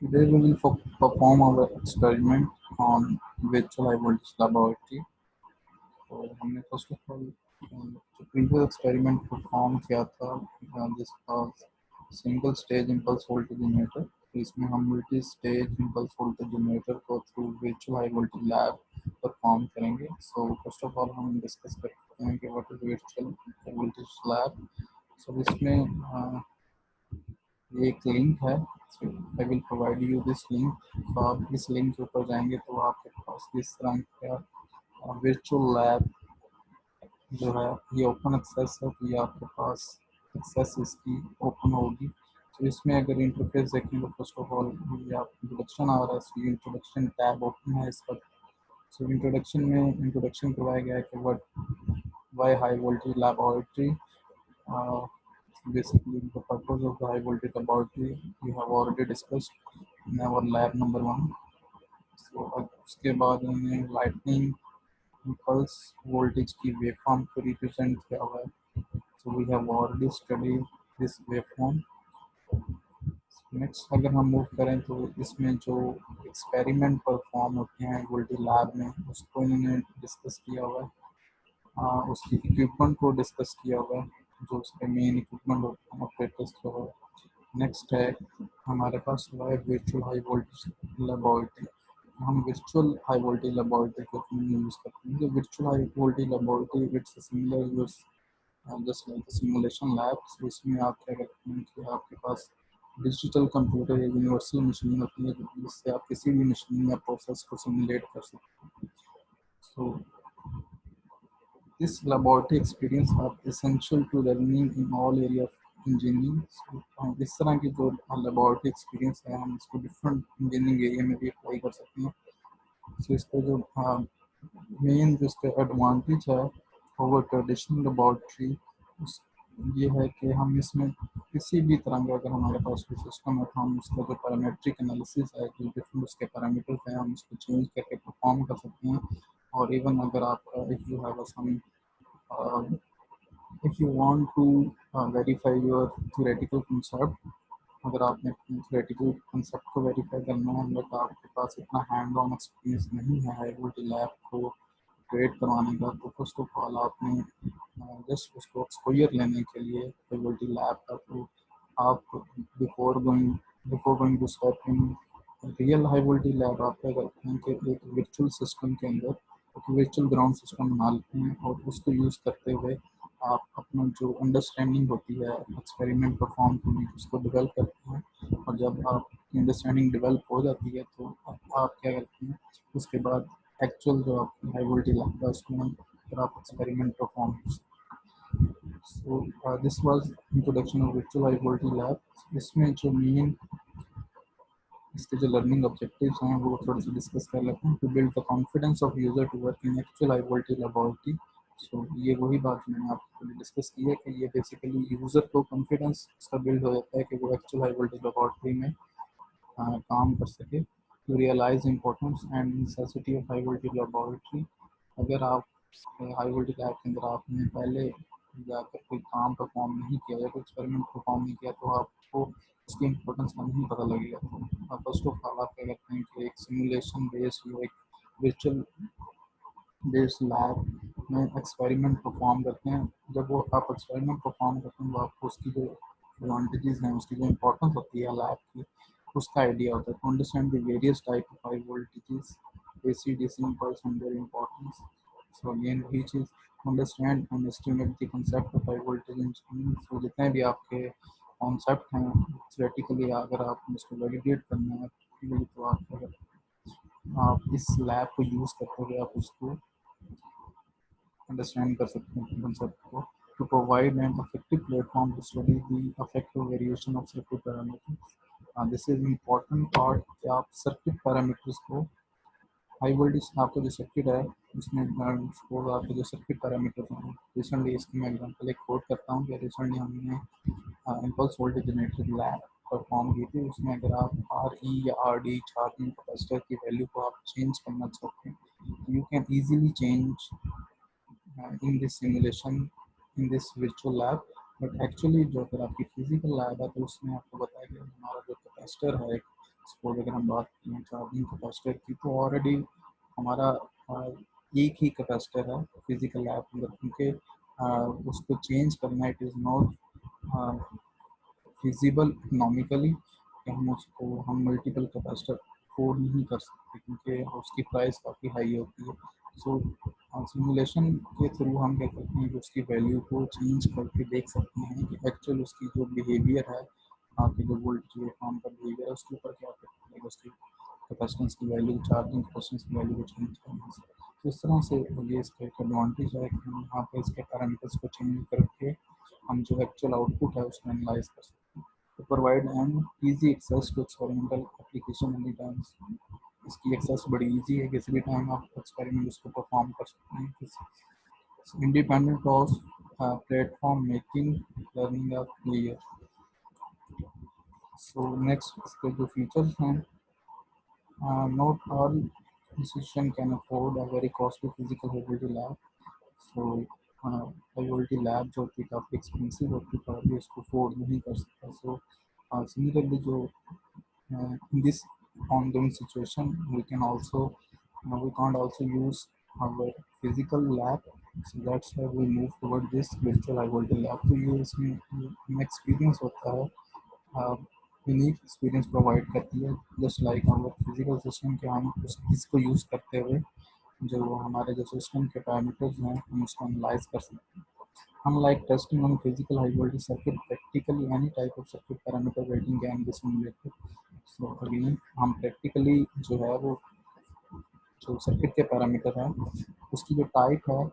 Today we will perform our experiment on virtual high voltage laboratory. तो हमने first of all जो previous experiment perform किया था जिसका single stage impulse voltage generator, तो इसमें हम multi stage impulse voltage generator को through virtual high voltage lab perform करेंगे. सो फर्स्ट ऑफ ऑल हम डिस्कस करते हैं कि what is virtual high voltage lab. So इसमें ये एक लिंक है. I will provide you this link. तो आप इस लिंक के ऊपर जाएंगे तो आपके पास इस तरह का virtual lab जो है ये ओपन एक्सेस है, तो ये आपके पास एक्सेस इसकी ओपन होगी. तो इसमें अगर इंटरफेस देखें तो फर्स्ट ऑफ ऑल ये आप इंट्रोडक्शन आ रहा है. सो ये इंट्रोडक्शन टैब ओपन है इसका. सो इंट्रोडक्शन में इंट्रोडक्शन करवाया गया है कि what why high voltage laboratory. Basically the purpose of the high voltage laboratory we have already discussed in our lab number 1. So उसके बाद हमने lightning impulse voltage की waveform को represent किया हुआ है. So we have already studied this waveform. Next अगर हम मूव करें तो इसमें जो एक्सपेरिमेंट परफॉर्म होते हैं वोल्टेज लैब में उसको इन्होंने डिस्कस किया हुआ है. उसकी इक्विपमेंट को डिस्कस किया हुआ है, जो उसके मेन इक्विपमेंट होते हैं ऑपरेटर्स के हुआ. नेक्स्ट है हमारे पास हुआ है वर्चुअल हाई वोल्टेज लेबोरेटरी. हम वर्चुअल हाई वोल्टेज लेबोरेटरी को यूज़ करते हैं. Virtual high voltage laboratory it's similar use just like simulation labs. इसमें आप क्या करते हैं कि आपके पास डिजिटल कंप्यूटर या यूनिवर्सल मशीन होती है जिससे आप किसी भी मशीन या प्रोसेस को सिमुलेट कर सकते हैं. सो this laboratory experience are essential to learning in all area of engineering. So, इस तरह की जो laboratory experience है हम इसको different engineering area में भी apply कर सकते हैं. So इसका जो main जो इसका advantage है over traditional laboratory ये है कि हम इसमें किसी भी तरह का अगर हमारे पास कोई सिस्टम है तो हम उसका जो पैरामेट्रिक एनालिसिस है जो डिफरेंट उसके पैरामीटर्स हैं हम उसको चेंज करके परफॉर्म कर सकते हैं. और इवन अगर आपका if you have some if you want to verify your theoretical concept, अगर आपने theoretical concept को verify करना है बट आपके पास इतना हैंड ऑन एक्सपीरियंस नहीं है हाई वोल्टेज लैब को क्रिएट करवाने का, तो फर्स्ट ऑफ ऑल आपने जस्ट उसको एक्सपोजर लेने के लिए हाई वोल्टेज लैब का, तो आप before going to step in real high voltage lab आप क्या करते हैं कि एक वर्चुअल सिस्टम के अंदर एक वर्चुअल ग्राउंड सिस्टम बना लेते हैं और उसको यूज़ करते हुए आप अपना जो अंडरस्टैंडिंग होती है एक्सपेरिमेंट परफॉर्म करने की उसको डेवलप करते हैं. और जब आपकी अंडरस्टैंडिंग डेवलप हो जाती है तो आप क्या करते हैं उसके बाद एक्चुअल जो आपकी हाई वोल्टेज लैब है उसमें फिर आप एक्सपेरिमेंट परफॉर्म कर सकते हैं. So this was introduction of virtual high voltage lab. इसमें जो मेन इसके जो लर्निंग ऑब्जेक्टिव्स हैं वो थोड़े से डिस्कस कर लेते हैं. To build the confidence of user to work in actual high voltage laboratory. So ये वही बात मैंने आपको डिस्कस की है कि ये बेसिकली यूज़र को कॉन्फिडेंस इसका बिल्ड हो जाता है कि वो एक्चुअल हाई वोल्टेज लेबोरेटरी में काम कर सके. To realise importance and necessity of high voltage laboratory. अगर आप हाई वोल्टेज लैब के अंदर आपने पहले जाकर कोई काम परफॉर्म नहीं किया या कोई एक्सपेरिमेंट परफॉर्म नहीं किया तो आपको उसकी इम्पोर्टेंस का नहीं पता लगेगा. तो फर्स्ट ऑफ ऑल आप क्या करते हैं कि एक सिमुलेशन बेस्ड या एक वर्चुअल बेस्ड लैब में एक्सपेरिमेंट परफॉर्म करते हैं. जब वो आप एक्सपेरिमेंट परफॉर्म करते हैं तो आपको उसकी जो एडवांटेजेस हैं उसकी जो इम्पोर्टेंस होती है लैब की उसका आइडिया होता है. To understand the various type of high voltages AC DC impulse and their importance. So again वही चीज़ understand and estimate the concept of high voltage engineering. So जितने भी आपके कॉन्सेप्ट हैं थियोरेटिकली अगर आप उसको वैलिडेट करना है तो आप क्या करते हैं आप इस लैब को यूज़ करते हुए आप उसको अंडरस्टैंड कर सकते हैं कंसेप्ट को. To provide an effective platform to study the affective variation of circuit parameters. This is important part कि आप सर्किट पैरामीटर्स को हाई वोल्टेज आपका जो सर्किट है उसमें सपोज आपके जो सर्किट पैरामीटर्स हैं. रिसेंटली इसकी मैं एग्जांपल एक कोट करता हूँ कि रिसेंटली हमने impulse voltage generator lab perform की थी. उसमें अगर आप RE या RD चार्जिंग कैपेसिटर की वैल्यू को आप चेंज करना चाहते हैं you can easily change in this simulation in this virtual lab. But actually जो अगर आपकी फिजिकल लैब है तो उसमें आपको बताया गया हमारा जो कैपेसिटर है सपोज अगर हम बात करें चार्जिंग कैपेसिटर की, तो ऑलरेडी हमारा एक ही कैपेसिटर है फिजिकल लैब अंदर, क्योंकि उसको चेंज करना it is not feasible economically, कि हम मल्टीपल कैपेसिटर अफोर्ड नहीं कर सकते, क्योंकि उसकी प्राइस काफ़ी हाई होती है। सो सिमुलेशन के थ्रू हम क्या करते हैं कि उसकी वैल्यू को चेंज करके देख सकते हैं कि एक्चुअल उसकी जो बिहेवियर है, आपके जो वोल्टेज वेवफॉर्म का बिहेवियर है उसके ऊपर क्या करते हैं, उसकी कैपेसिटेंस की वैल्यू, चार्जिंग कैपेसिटेंस की वैल्यू को चेंज करने से। तो इस तरह से ये इसका एक एडवांटेज है कि हम यहाँ पे इसके पैरामीटर्स को चेंज करके हम जो एक्चुअल आउटपुट है उसको एनालाइज कर सकते हैं। To provide an easy access to experimental application many times, इसकी एक्सेस बड़ी इजी है, किसी भी टाइम आप एक्सपेरिमेंट उसको परफॉर्म कर सकते हैं, independent of platform making learning of player. So next इसके जो फीचर्स हैं, not all institution can afford a very costly physical ability lab. So ability lab जो होती है काफ़ी एक्सपेंसिव होती है, काफ़ी उसको अफोर्ड नहीं कर सकता। सो सिमिलरली जो in this ongoing situation, we can't also use our physical lab, so that's why we move toward this virtual high voltage lab। तो ये इसमें एक्सपीरियंस होता है, यूनिक एक्सपीरियंस प्रोवाइड करती है, just like our physical system के हम इसको यूज़ करते हुए जो हमारे जो सिस्टम के पैरामीटर्स हैं हम उसको एनालाइज कर सकते हैं। Unlike testing on physical high voltage circuit, practically any type of circuit parameter rating can be simulated। So again हम practically जो है वो जो सर्किट के पैरामीटर है उसकी जो टाइप है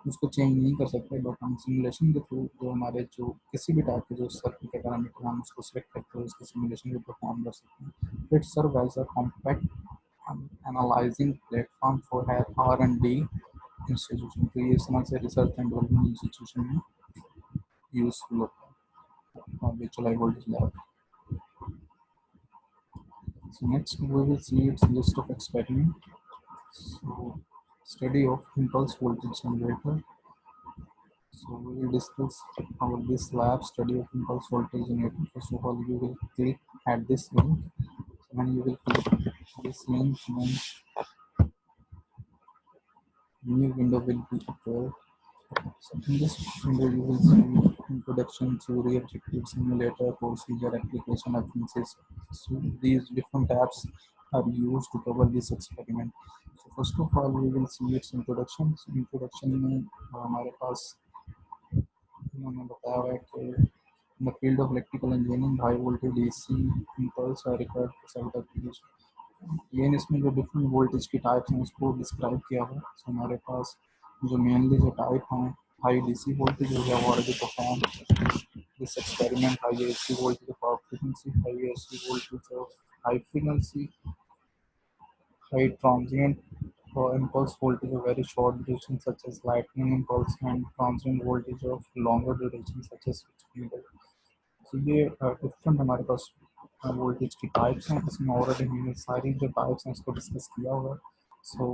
उसको चेंज नहीं कर सकते, बट हम सिमुलेशन के थ्रू जो हमारे जो किसी भी टाइप के जो सर्किट के पैरामीटर हम उसको सिलेक्ट करके उसके सिमुलेशन को परफॉर्म कर सकते हैं। It serve as a compact analysing platform for R&D institution. तो ये समझ से रिसर्च एंड डेवलपमेंट इंस्टीट्यूशन में यूजफुल होता है virtual high voltage lab। So next we will see its list of experiment। So study of impulse voltage generator। So we will discuss about this lab study of impulse voltage generator। First of all, you will click at this link. So when you will click this link, then new window will be appeared। So in this window, you will see introduction, theory, objective, simulator, procedure, application, references. So these different tabs are used to cover this experiment। So first of all, we will see its introduction। So introduction में हमारे पास उन्होंने बताया हुआ है कि in the field of electrical engineering, high voltage DC impulse are required for several applications। ये इसमें जो डिफरेंट वोल्टेज की टाइप्स हैं उसको डिस्क्राइब किया हुआ है। So हमारे पास जो मेनली जो टाइप हैं, high DC voltage, we have already performed this experiment, high AC voltage of power frequency, high AC voltage of high frequency, high transient impulse voltage of very short duration such as lightning impulse, and transient voltage of longer duration such as switching impulse। तो ये different हमारे पास voltage की types हैं, इसमें already हमने सारी जो types हैं उसको डिस्कस किया हुआ है। सो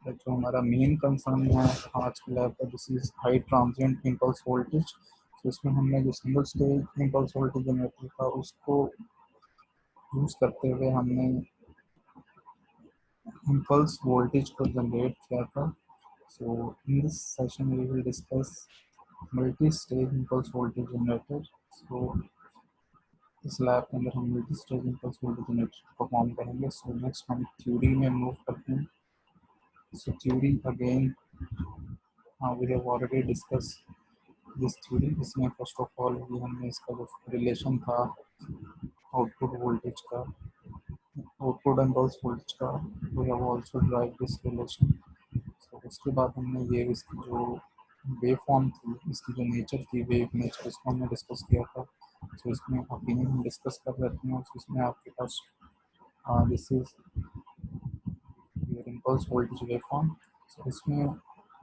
जो हमारा मेन कंसर्न है आज के लैब का, this is high transient impulse voltage. तो इसमें हमने जो single stage impulse voltage generator था उसको यूज़ करते हुए हमने इम्पल्स वोल्टेज को जनरेट किया था। So in this session we will discuss multi stage impulse voltage generator. So इस लैब के अंदर हम multi stage impulse voltage generator perform करेंगे। सो नेक्स्ट हम थ्योरी में मूव करते हैं। So theory again we have already discuss this theory. इसमें फर्स्ट ऑफ ऑल ये हमने इसका जो रिलेशन था आउटपुट वोल्टेज का, आउटपुट इम्पल्स वोल्टेज का, we have also derive this relation. सो उसके बाद हमने ये इसकी जो वेव फॉर्म थी, इसकी जो नेचर थी, वेव नेचर, इसको हमने डिस्कस किया था। सो इसमें ओपिनियन हम डिस्कस कर लेते हैं। तो इसमें आपके पास this is your impulse voltage wave form. So इसमें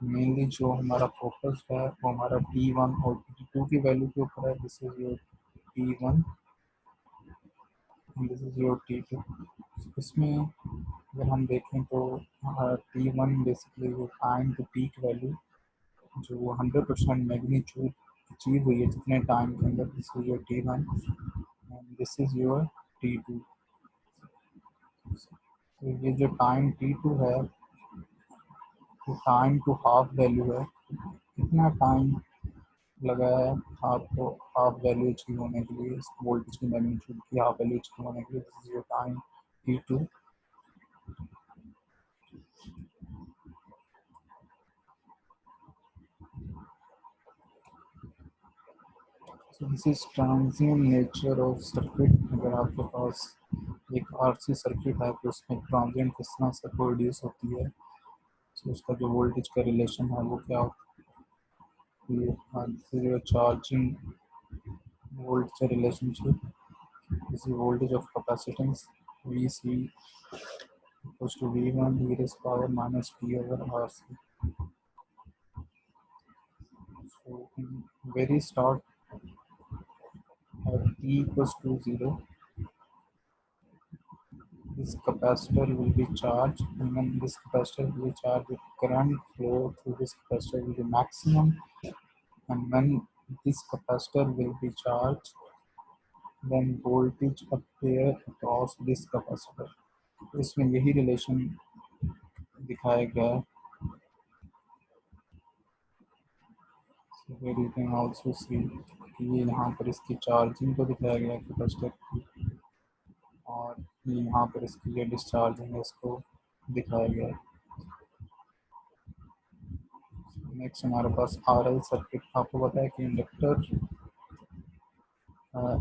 मेनली जो हमारा फोकस है वो हमारा T1 और T2 की वैल्यू के ऊपर है। This is your T1 and this is your T2। इसमें अगर हम देखें तो T1 बेसिकली वो टाइम टू पीक वैल्यू जो 100% मैग्नीट्यूड अचीव हुई है जितने टाइम के अंदर, this is your T1 and this is your T2। तो ये जो टाइम T2 है, तो टाइम टू हाफ वैल्यू है, कितना टाइम लगा है आपको हाफ वैल्यू अचीव होने के लिए, इस वोल्टेज की मैग्नीट्यूड की हाफ वैल्यू अचीव होने के लिए। This is your time T2। So this is transient nature of circuit। अगर आपके पास एक RC सर्किट है तो उसमें ट्रांजिएंट किस तरह से प्रोड्यूस होती है, तो उसका जो वोल्टेज का रिलेशन है वो क्या होता है, charging voltage relationship. This is voltage of capacitance VC equals to V1 e raised power minus T over RC। So in very start at T equals to 0, this capacitor will be charged, and when this capacitor will be charged, the current flow through this capacitor will be maximum, and when this capacitor will be charged, then voltage appear across this capacitor। इसमें यही relation दिखाया गया है। So here you can also see कि ये यहाँ पर इसकी चार्जिंग को दिखाया गया है कैपेसिटर की, और यहाँ पर इसकी जो डिस्चार्जिंग है इसको दिखाया गया है। नेक्स्ट हमारे पास RL सर्किट। आपको पता है कि inductor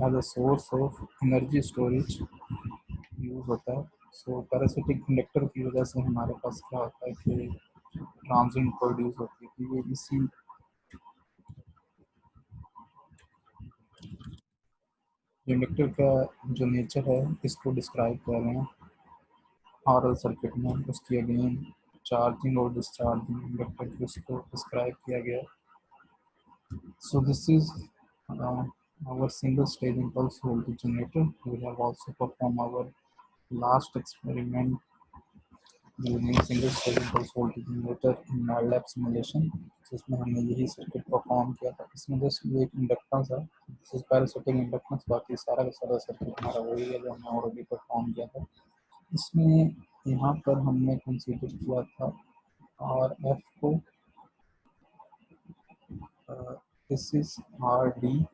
as a source of energy storage use होता है। सो पैरासिटिक इंडक्टर की वजह से हमारे पास क्या होता है कि ट्रांजिएंट प्रोड्यूस होती है, कि ये इसी इंडक्टर का जो नेचर है इसको डिस्क्राइब कर रहे हैं RL सर्किट में। उसकी अगेन चार्जिंग और डिस्चार्जिंग इंडक्टर की उसको डिस्क्राइब किया गया। So this is our single stage impulse voltage generator। We have also performed our last experiment using single stage impulse voltage generator in MATLAB simulation, जिसमें हमने यही सर्किट परफॉर्म किया था। इसमें जस्ट ये एक इंडक्टेंस है, दिस इज पैरासिटिक इंडक्टेंस, बाकी सारा का सारा सर्किट हमारा वही है जो हमने ऑलरेडी परफॉर्म किया था। इसमें यहाँ पर हमने कंसीडर किया था आर एफ को, this is R D.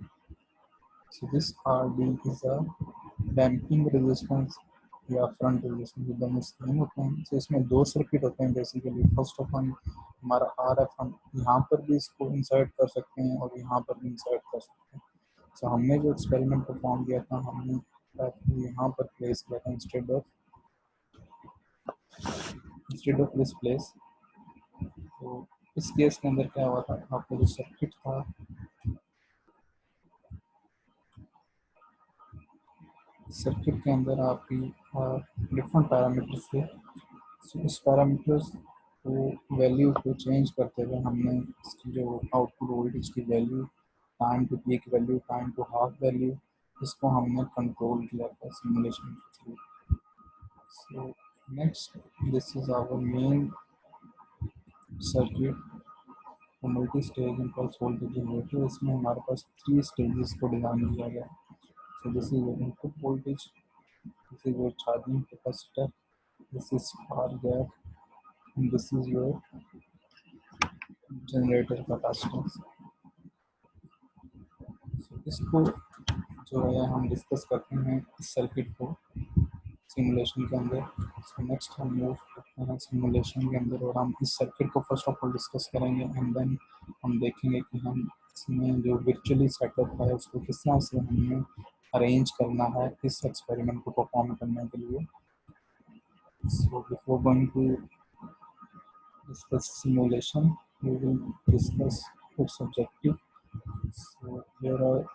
So this RD is a damping resistance या फ्रंट रेजिस्टेंस, दोनों सेम होते हैं। तो इसमें दो सर्किट होते हैं बेसिकली। फर्स्ट ऑफ ऑल हमारा RF हम यहाँ पर भी इसको इंसर्ट कर सकते हैं और यहाँ पर भी इंसर्ट कर सकते हैं। तो हमने जो एक्सपेरिमेंट परफॉर्म किया था, हमने यहाँ पर प्लेस किया था इंस्टेड ऑफ दिस प्लेस। तो इस केस के अंदर क्या हुआ था, आपका जो सर्किट था सर्किट के अंदर आपकी डिफरेंट पैरामीटर्स थे। So, इस पैरामीटर्स को वैल्यू को चेंज करते हुए हमने इसकी जो आउटपुट वोल्टेज की value, time to peak value, time to half value, इसको हमने कंट्रोल किया था सिमुलेशन के थ्रू। So next, this is our main circuit multi stage impulse voltage generator. इसमें हमारे पास 3 स्टेजेस को डिज़ाइन किया गया। So this is your input voltage, this is your charging capacitor, this is spark gap, and this is your generator capacitance. इसको जो है हम डिस्कस करते हैं इस सर्किट को सिमुलेशन के अंदर। सो नेक्स्ट हम मूव करते हैं सिमुलेशन के अंदर, और हम इस सर्किट को फर्स्ट ऑफ ऑल डिस्कस करेंगे, एंड देन हम देखेंगे कि हम इसमें जो वर्चुअली सेटअप है उसको किस तरह से हमें अरेंज करना है इस एक्सपेरिमेंट को परफॉर्म करने के लिए। So before going to discuss simulation, we will discuss its objective। So here are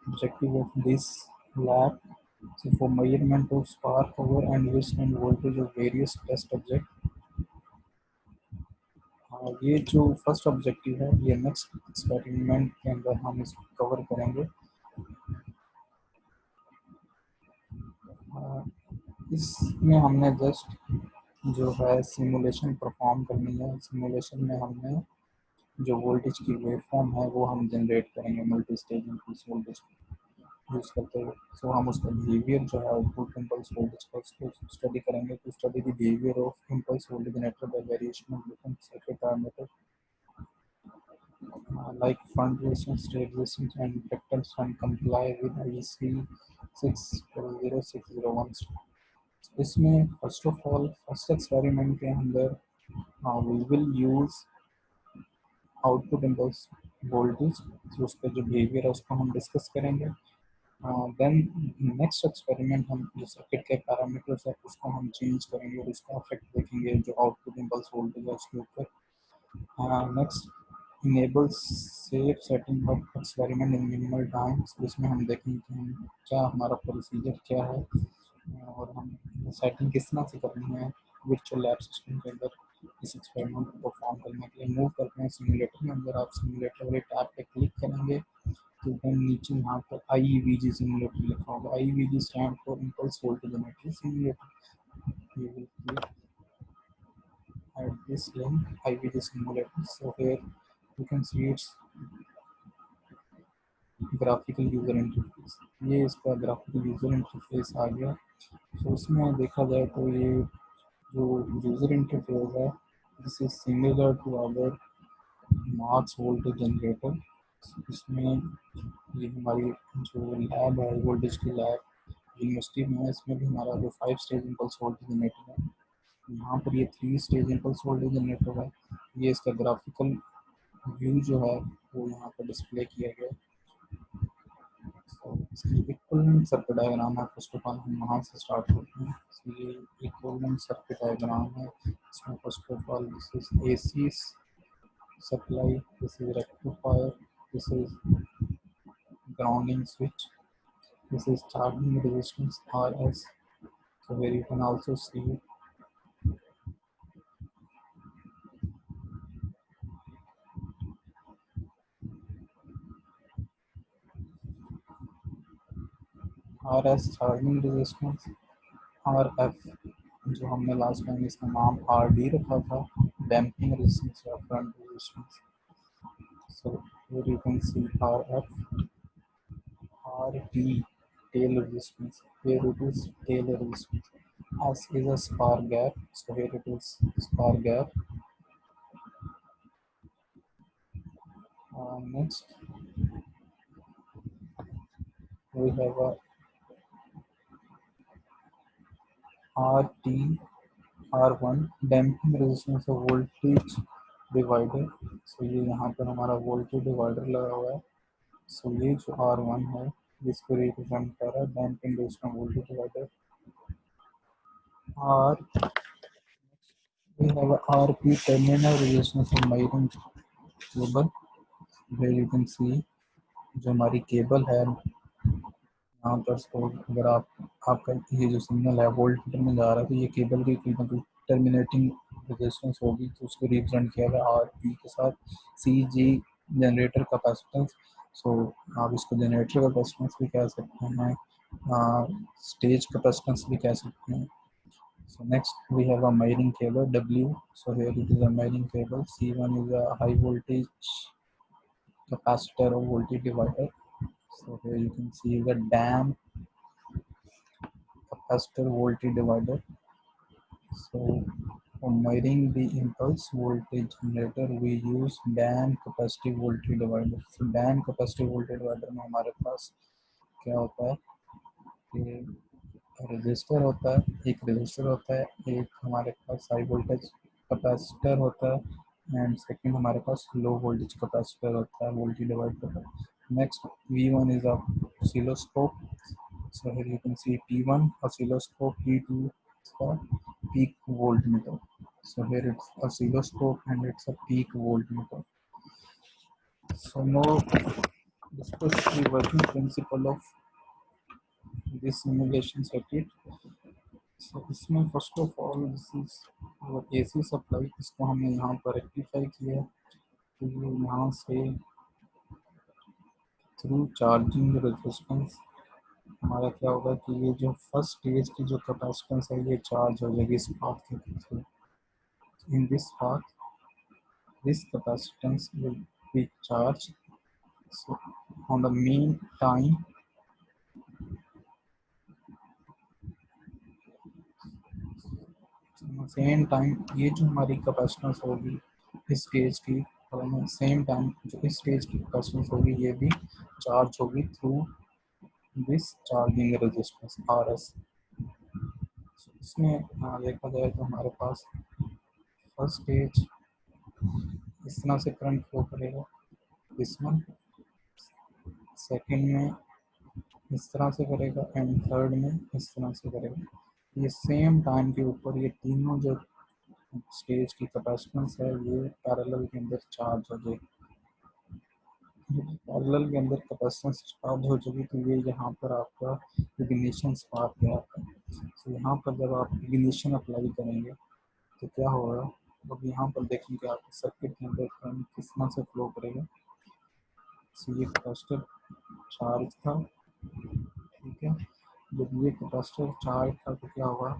objective of this lab। So for measurement of spark power and waste and voltage of various test object। ये जो first objective है ये next experiment के अंदर हम इसको cover करेंगे। इसमें हमने जस्ट जो है सिमुलेशन परफॉर्म करनी है। सिमुलेशन में हमने जो वोल्टेज की वेवफॉर्म है वो हम जनरेट करेंगे multi stage impulse voltage. Use करते हैं। सो हम उसका बिहेवियर जो है आउटपुट इम्पल्स वोल्टेज का उसको स्टडी करेंगे। तो study the behaviour of impulse voltage generator bye variation of different circuit parameter like fund resistance, state resistance, and inductance and comply with IEC 600601। इसमें first of all first experiment के अंदर we will use output impulse voltage, तो उसका जो behaviour है उसको हम discuss करेंगे। देन नेक्स्ट एक्सपेरिमेंट हम जो सर्किट के पैरामीटर्स है उसको हम चेंज करेंगे और उसका इफेक्ट देखेंगे जो आउटपुट इम्पल्स वोल्टेज है उसके ऊपर। Next enables safe setting of experiment in minimal times, जिसमें हम देखेंगे कि हम क्या हमारा प्रोसीजर क्या है और हम सेटिंग किस तरह से करनी है वर्चुअल लैब सिस्टम के अंदर इस एक्सपेरिमेंट को परफॉर्म करने के लिए। मूव करते हैं सिमुलेटर में अंदर, आप सिमुलेटर वाले टैब पे क्लिक करेंगे तो देन नीचे यहाँ पर IEVG सिमुलेटर लिखा होगा। IEVG stand for impulse voltage generator simulator. You will click at this link IVG simulator। So here you can see its graphical user interface. ये इसका ग्राफिकल यूज़र इंटरफेस आ गया। तो उसमें देखा जाए तो ये जो यूज़र इंटरफेस है this is similar to our Marx voltage generator. इसमें ये हमारी जो लैब है वोल्टेज की लैब यूनिवर्सिटी में है, इसमें भी हमारा जो 5 स्टेज इम्पल्स वोल्टेज जनरेटर है, यहाँ पर ये 3 स्टेज इम्पल्स वोल्टेज जनरेटर है। ये इसका ग्राफिकल व्यू जो है वो यहाँ पर डिस्प्ले किया गया है। तो इसकी इक्विवेलेंट सर्किट डायग्राम है। फर्स्ट ऑफ ऑल हम वहाँ से स्टार्ट करते हैं। तो ये इक्विवेलेंट सर्किट डायग्राम है। इसमें first of all this is AC supply, this is rectifier, this is grounding switch, this is charging resistance RS। So here you can also see RS charging resistance, RF जो हमने last time इसका नाम RD रखा था, damping resistance या front resistance. So here you can see RF, RT tail resistance, here it is tail resistance. S is a spark gap, so here it is spark gap। Next we have a RT R1 damping resistance और voltage divider. सो ये यहाँ पर हमारा voltage divider लगा हुआ है। सो ये जो R1 है जिसको रिप्रेजेंट कर रहा है damping resistance voltage divider. R we have a RP terminal resistance of wiring cable। where you can see जो हमारी केबल है यहाँ पर, तो अगर आपका ये जो सिग्नल है वोल्ट में जा रहा है तो ये केबल की कोई मतलब टर्मिनेटिंग रेजिस्टेंस होगी, तो उसको रिप्रेजेंट किया गया RP के साथ। CG generator capacitance. सो आप इसको जनरेटर कैपेसिटेंस भी कह सकते हैं, स्टेज कैपेसिटेंस भी कह सकते हैं। So next we have a miring cable W। So here it is a miring cable। C1 is a high voltage capacitor or voltage divider। So here you can see the DAM capacitor voltage divider। So for measuring the impulse voltage generator we use DAM capacitive voltage divider। So DAM capacitive voltage divider में हमारे पास क्या होता है कि register होता है, एक register होता है, एक हमारे पास हाई वोल्टेज कैपेसिटर होता है एंड सेकंड हमारे पास लो वोल्टेज कैपेसिटर होता है वोल्टेज डिवाइड करता है। Next V1 is oscilloscope. So here you can see P1 oscilloscope, P2 इसका peak volt meter. So here it's oscilloscope and it's a peak volt meter. So now discuss the working principle of this simulation circuit। So इसमें first of all this is AC supply, इसको हमने यहाँ पर rectify किया है। तो ये यहाँ से थ्रू चार्जिंग रेजिस्टेंस हमारा क्या होगा कि ये जो फर्स्ट स्टेज की जो कैपेसिटेंस है ये चार्ज हो जाएगी इस पाथ के through. In this path this capacitance will be charge. So on the mean time same time ये जो हमारी कैपेसिटेंस होगी इस स्टेज की, और सेम टाइम जो इस स्टेज की कैपेसिटेंस होगी ये भी चार्ज होगी through this charging resistance R S. इसमें देखा जाए तो हमारे पास फर्स्ट स्टेज इस तरह से करंट फ्लो करेगा, दिस वन सेकेंड में इस तरह से करेगा, एंड थर्ड में इस तरह से करेगा। ये सेम टाइम के ऊपर ये तीनों जो स्टेज की कैपेसिटेंस है ये पैरेलल के अंदर चार्ज हो जाएगी। पैरेलल के अंदर कैपेसिटेंस चार्ज हो जाएगी तो ये यहाँ पर आपका इग्निशन स्पार्क है आपका। तो यहाँ पर जब आप इग्निशन अप्लाई करेंगे तो क्या होगा, अब यहाँ पर देखेंगे आपके सर्किट के अंदर करंट किस तरह से फ्लो करेगा। तो ये कैपेसिटर चार्ज था, ठीक है। जब ये कैपेसिटर चार्ज था तो क्या हुआ,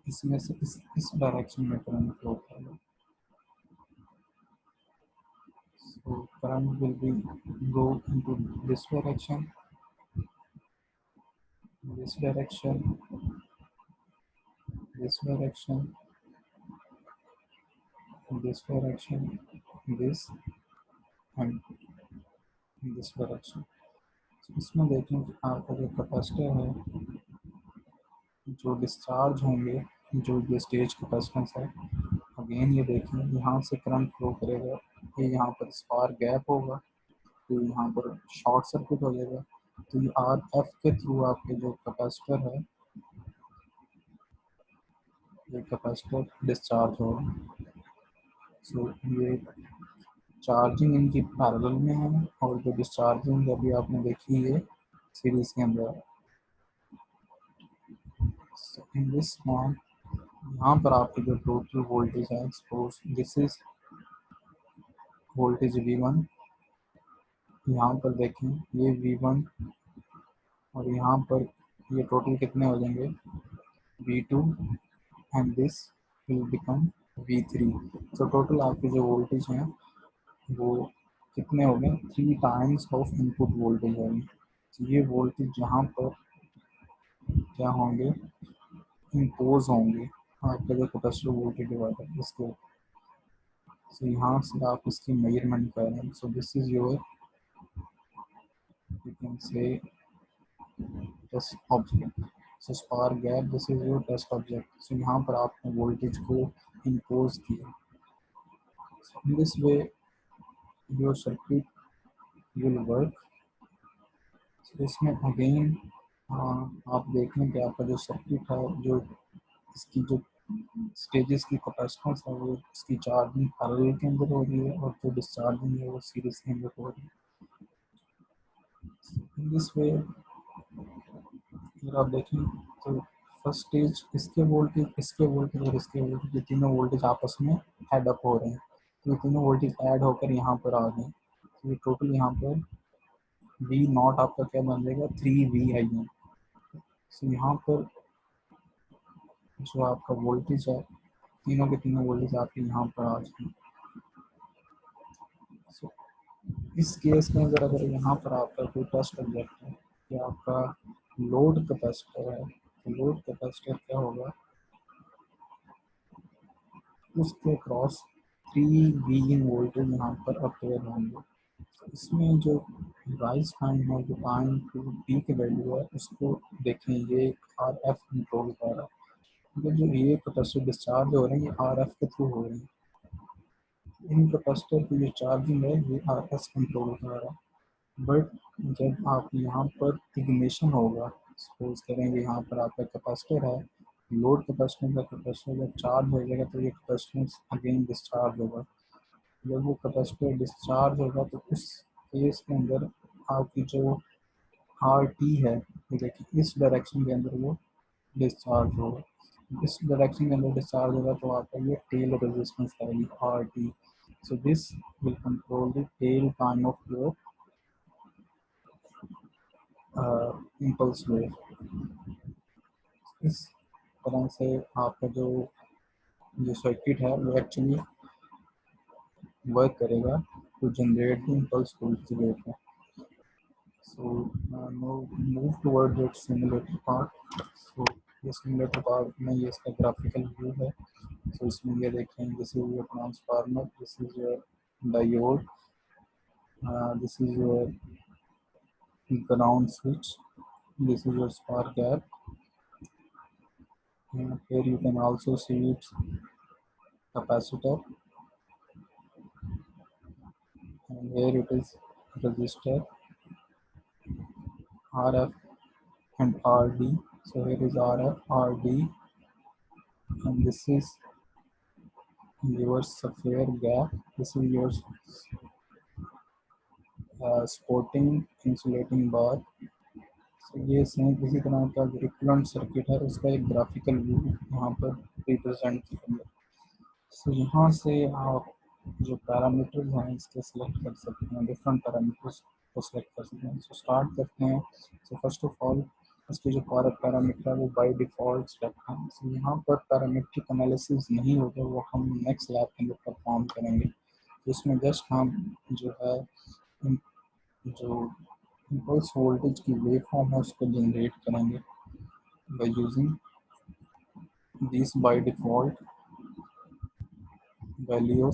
इसमें से इस डायरेक्शन में करंट फ्लो करेगा। So current will be go into this direction, this direction, this direction, this direction, this and this direction. So इसमें देखें कि आपका जो कैपेसिटर है जो डिस्चार्ज होंगे, जो ये स्टेज कैपेसिटेंस है, अगेन ये देखें यहाँ से करंट फ्लो करेगा, ये यहाँ पर स्पार्क गैप होगा, तो यहाँ पर शॉर्ट सर्किट हो जाएगा। तो ये आर एफ के थ्रू आपके जो कैपेसिटर है ये कैपेसिटर डिस्चार्ज होगा। सो ये चार्जिंग इनकी पैरेलल में है और जो डिस्चार्जिंग अभी आपने देखी है सीरीज के अंदर। इन दिस वन यहाँ पर आपकी जो टोटल वोल्टेज है, suppose this is voltage V1, यहाँ पर देखें ये V1 और यहाँ पर ये टोटल कितने हो जाएंगे V2 and this will become V3। तो टोटल आपके जो वोल्टेज हैं वो कितने हो गए, 3 टाइम्स ऑफ इनपुट वोल्टेज होंगे। तो ये वोल्टेज यहाँ पर क्या होंगे, इम्पोज होंगे आपका जो कैपेसिटर वोल्टेज डिवाइडर इसके। तो यहाँ से आप इसकी मेजरमेंट कर रहे हैं। So this is your you can say test object, so spark gap this is your test object. So यहाँ पर आपने वोल्टेज को इम्पोज किया। In this way your circuit will work. इसमें अगेन आप देख लें कि आपका जो सर्किट है जो इसकी जो स्टेजेस की कैपेसिटेंस है वो इसकी चार्जिंग पैरेलल के अंदर हो रही है और जो डिस्चार्जिंग है वो सीरीज के अंदर हो रही है। इन दिस वे अगर आप देखें तो फर्स्ट स्टेज इसके वोल्टेज और इसके वोल्टेज, ये तीनों वोल्टेज आपस में ऐड अप हो रहे हैं। तो ये तीनों वोल्टेज ऐड होकर यहाँ पर आ गए। तो ये टोटल यहाँ पर वी नॉट आपका क्या बन जाएगा, 3 VIN। तो यहाँ पर जो आपका वोल्टेज है तीनों के तीनों वोल्टेज आपके यहाँ पर आ जाएंगे। so, इस केस में अगर यहाँ पर आपका कोई टेस्ट ऑब्जेक्ट है कि आपका लोड कैपेसिटर है, तो लोड कैपेसिटर क्या होगा, उसके क्रॉस 3 VIN वोल्टेज यहाँ पर अपेयर होंगे। इसमें जो राइज टाइम है, जो टाइम टू टी की वैल्यू है उसको देखें, ये आर एफ कंट्रोल कर रहा है। मतलब जो ये कैपेसिटर डिस्चार्ज हो रहे हैं ये आर एफ के थ्रू हो रहे हैं। इन कैपेसिटर की जो चार्जिंग है ये आर एस कंट्रोल कर रहा है। बट जब आप यहाँ पर इग्निशन होगा, सपोज करेंगे यहाँ पर आपका कैपेसिटर है, लोड कैपेसिटर का कैपेसिटर जब चार्ज हो जाएगा तो ये कैपेसिटर अगेन डिस्चार्ज होगा। जब वो कैपेसिटर डिस्चार्ज होगा तो उस केस के अंदर आपकी जो आर टी है, ये देखिए इस डायरेक्शन के अंदर वो डिस्चार्ज होगा। इस डायरेक्शन के अंदर डिस्चार्ज होगा तो आपका ये टेल रेजिस्टेंस आएगी R T. So this will control the tail time of your impulse wave. इस तरह से आपका जो सर्किट है वो एक्चुअली वर्क करेगा to generate the impulse voltage waveform. So now move towards its simulated part. So ये सिमुलेटर पार्ट में ये इसका ग्राफिकल व्यू है। सो इसमें ये देखें, this is your transformer, this is your diode, this is your ground switch, this is your spark gap, and here you can also see its capacitor, and here it is resistor, RF and RD. So here is RF, RD, and this is your sapphire gap, this is your sporting insulating bar. So ये same इसी तरह का जो equivalent circuit है उसका एक graphical view यहाँ पर रिप्रेजेंट करेंगे। सो यहाँ से आप जो पैरामीटर्स हैं इसके सिलेक्ट कर सकते हैं, डिफरेंट पैरामीटर्स को सिलेक्ट कर सकते हैं। सो स्टार्ट करते हैं। सो फर्स्ट ऑफ ऑल इसके जो पैरामीटर है वो बाय डिफ़ॉल्ट सिलेक्ट हैं। सो यहाँ पर पैरामीट्रिक एनालिसिस नहीं होगा, वो हम नेक्स्ट लैब के अंदर परफॉर्म करेंगे। इसमें जस्ट हम जो है जो इम्पल्स वोल्टेज की वेव फॉर्म है उसको जनरेट करेंगे by using this by default value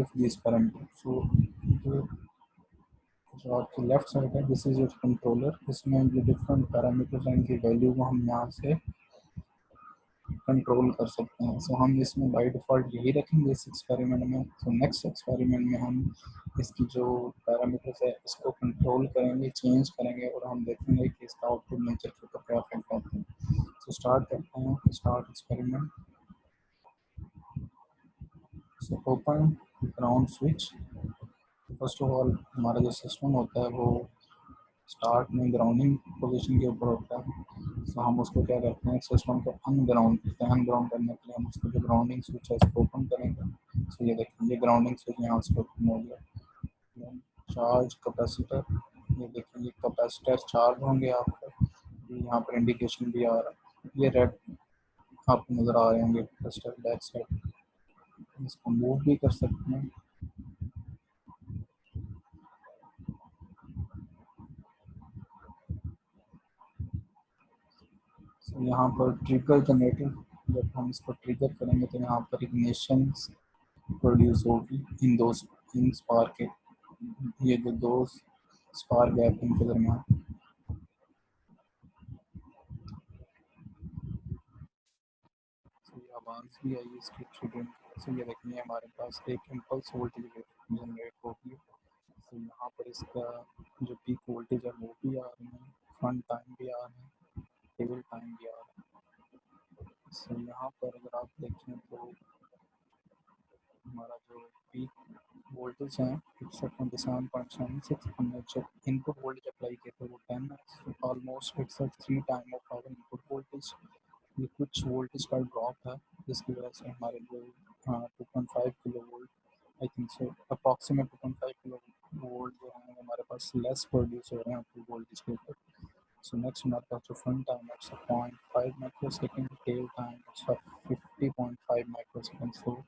of these parameters. So जो आपकी लेफ्ट साइड है दिस इज योर कंट्रोलर, इसमें जो डिफरेंट पैरामीटर्स हैं इनकी वैल्यू को हम यहाँ से कंट्रोल कर सकते हैं। सो हम इसमें बाय डिफ़ॉल्ट यही रखेंगे इस एक्सपेरिमेंट में। सो नेक्स्ट एक्सपेरिमेंट में हम इसकी जो पैरामीटर्स है इसको कंट्रोल करेंगे, चेंज करेंगे और हम देखेंगे कि इसका आउटपुट नेचर के ऊपर क्या इफेक्ट आता है। सो स्टार्ट करते हैं, start experiment. So open ground switch. First of all हमारा जो सिस्टम होता है वो स्टार्ट में ग्राउंडिंग पोजीशन के ऊपर होता है। तो हम उसको क्या करते हैं, सिस्टम को अनग्राउंड करते हैं। अनग्राउंड करने के लिए हम उसको जो ग्राउंडिंग स्विच है उसको ओपन करेंगे। तो ये देखिए ये ग्राउंडिंग स्विच यहाँ से ओपन हो गया। चार्ज कैपेसिटर, ये देखिए ये कैपेसिटर चार्ज होंगे आपको, यहाँ पर इंडिकेशन भी आ रहा है। ये रेड आपको नज़र आ रहे होंगे कैपेसिटर बैक साइड, इसको मूव भी कर सकते हैं। यहाँ पर ट्रिगर जनरेटर, जब हम इसको ट्रिगर करेंगे तो यहाँ पर इग्निशन प्रोड्यूस होगी इन स्पार्क के, ये जो दो स्पार्क गैप इनके दरमियान। ये आवाज़ भी आई इसकी ट्रिगरिंग। तो ये देखिए हमारे पास एक इम्पल्स वोल्टेज जनरेट होगी। तो यहाँ पर इसका जो पीक वोल्टेज है वो भी आ रही है, फ्रंट टाइम भी आ रहा है, टेबल टाइम भी आ रहा है। तो यहाँ पर अगर आप देखें तो हमारा जो पीक वोल्टेज है 127.76, हमने जब इनपुट वोल्टेज अप्लाई किए थे वो 10 है, almost it's 3 time of our input voltage. ये कुछ वोल्टेज का ड्रॉप है जिसकी वजह से हमारे जो 2.5 kilo volt, I think so approximate 2.5 kilo volt जो है हमारे पास लेस प्रोड्यूस हो रहे हैं टू वोल्टेज के ऊपर। सो नेक्स्ट हमारे पास जो फ्रंट टाइम है 0.5 micro second, tail time 50.5 micro second. So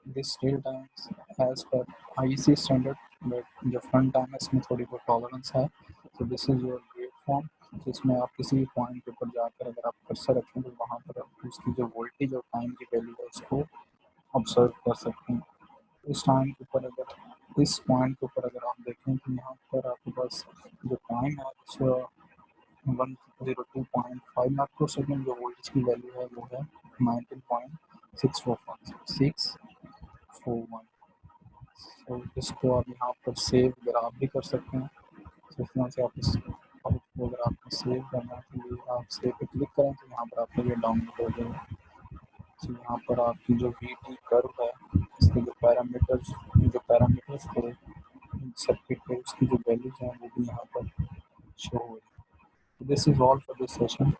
this tail time as per IEC standard, but जो फ्रंट टाइम है इसमें थोड़ी बहुत टॉलरेंस है। तो this is your wave form, जिसमें आप किसी भी पॉइंट के ऊपर जाकर अगर आप कर्सर रखें तो वहाँ पर आप उसकी जो वोल्टेज और टाइम की वैल्यू है उसको ऑब्जर्व कर सकते हैं। इस टाइम के ऊपर अगर इस पॉइंट के ऊपर अगर आप देखें तो यहाँ पर आपके पास जो टाइम है 102.5 माइक्रो सेकेंड, जो वोल्टेज की वैल्यू है वो है 19.641। तो इसको आप यहाँ पर सेव अगर आप भी कर सकते हैं। तो इस तरह से आप इसको अगर आपको सेव करना है तो ये आप सेव पे क्लिक करें तो यहाँ पर आपको ये डाउनलोड हो जाएगा। तो यहाँ पर आपकी जो VT कर्व है इसके जो पैरामीटर्स थे सर्किट के उसकी जो वैल्यूज हैं वो भी यहाँ पर शो हो रही है। This is all for this session.